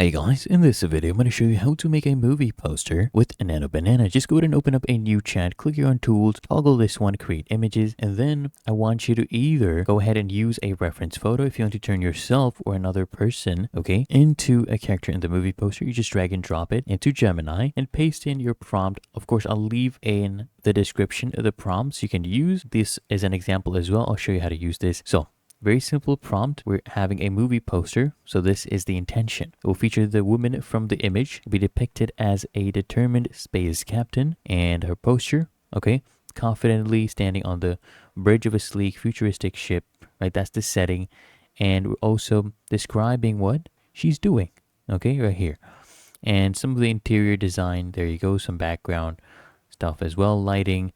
Hey guys, in this video I'm going to show you how to make a movie poster with a Nano Banana. Just go ahead and open up a new chat, click here on tools, toggle this one, create images, and then I want you to either go ahead and use a reference photo if you want to turn yourself or another person, okay, into a character in the movie poster. You just drag and drop it into Gemini and paste in your prompt. Of course, I'll leave in the description of the prompts. You can use this as an example as well. I'll show you how to use this. So very simple prompt. We're having a movie poster, so this is the intention. It will feature the woman from the image, be depicted as a determined space captain, and her posture, okay, confidently standing on the bridge of a sleek, futuristic ship, right? That's the setting. And we're also describing what she's doing, okay, right here. And some of the interior design, there you go, some background stuff as well, lighting,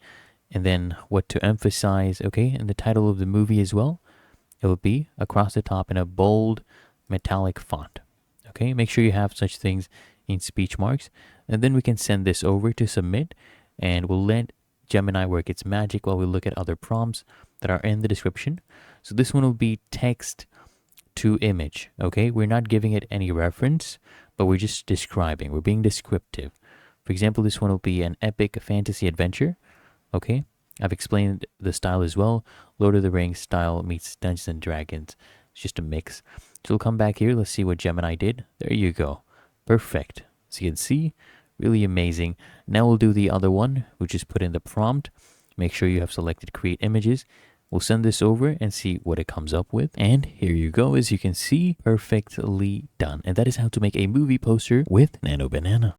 and then what to emphasize, okay, and the title of the movie as well. It will be across the top in a bold metallic font. Okay, make sure you have such things in speech marks, and then we can send this over to submit, and we'll let Gemini work its magic while we look at other prompts that are in the description. So this one will be text to image. Okay, we're not giving it any reference, but we're just describing. We're being descriptive. For example, this one will be an epic fantasy adventure. Okay, I've explained the style as well. Lord of the Rings style meets Dungeons and Dragons. It's just a mix. So we'll come back here. Let's see what Gemini did. There you go. Perfect. So you can see, really amazing. Now we'll do the other one, which is put in the prompt. Make sure you have selected create images. We'll send this over and see what it comes up with. And here you go. As you can see, perfectly done. And that is how to make a movie poster with Nano Banana.